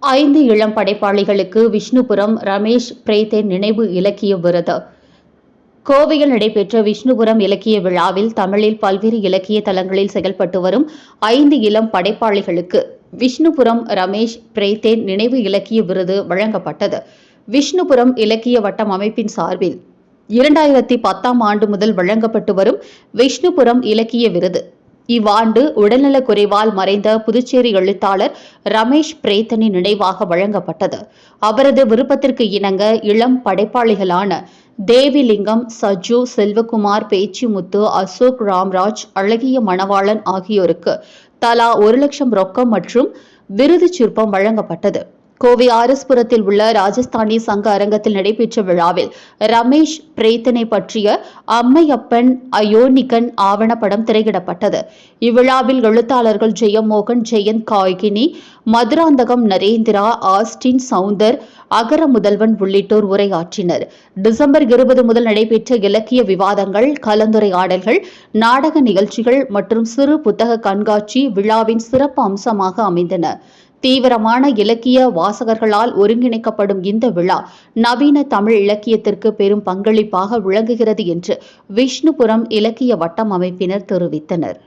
5 இளம் படைப்பாளிகளுக்கு விஷ்ணுபுரம் ரமேஷ் பிரேத்தேன் நினைவு இலக்கிய விருது. கோவையில் நடைபெற்ற விஷ்ணுபுரம் இலக்கிய விழாவில் தமிழில் பல்வேறு இலக்கிய தளங்களில் செயல்பட்டு வரும் 5 இளம் படைப்பாளிகளுக்கு விஷ்ணுபுரம் ரமேஷ் பிரேத்தேன் நினைவு இலக்கிய விருது வழங்கப்பட்டது. விஷ்ணுபுரம் இலக்கிய வட்டம் அமைப்பின் சார்பில் 2010ஆம் ஆண்டு முதல் வழங்கப்பட்டு வரும் விஷ்ணுபுரம் இலக்கிய விருது இவ்வாண்டு உடல்நலக் குறைவால் மறைந்த புதுச்சேரி எழுத்தாளர் ரமேஷ் பிரேத்தனின் நினைவாக வழங்கப்பட்டது. அவரது விருப்பத்திற்கு இணங்க இளம் படைப்பாளிகளான தேவிலிங்கம், சஜு, செல்வகுமார், பேச்சிமுத்து, அசோக், ராம்ராஜ், அழகிய மணவாளன் ஆகியோருக்கு தலா 1 லட்சம் ரொக்கம் மற்றும் விருது சிற்பம் வழங்கப்பட்டது. கோவை ஆர்எஸ்புரத்தில் உள்ள ராஜஸ்தானி சங்க அரங்கத்தில் நடைபெற்ற விழாவில் ரமேஷ் பிரேத்தனை பற்றிய அம்மையப்பன் அயோனிகன் ஆவணப்படம் திரையிடப்பட்டது. இவ்விழாவில் எழுத்தாளர்கள் ஜெயமோகன், ஜெயந்த் காய்கினி, மதுராந்தகம் நரேந்திரா, ஆஸ்டின் சவுந்தர், அகர முதல்வன் உள்ளிட்டோர் உரையாற்றினர். டிசம்பர் 20 முதல் நடைபெற்ற இலக்கிய விவாதங்கள், கலந்துரையாடல்கள், நாடக நிகழ்ச்சிகள் மற்றும் சிறு புத்தக கண்காட்சி விழாவின் சிறப்பு அம்சமாக அமைந்தன. தீவிரமான இலக்கிய வாசகர்களால் ஒருங்கிணைக்கப்படும் இந்த விழா நவீன தமிழ் இலக்கியத்திற்கு பெரும் பங்களிப்பாக விளங்குகிறது என்று விஷ்ணுபுரம் இலக்கிய வட்டம் அமைப்பினர் தெரிவித்தனர்.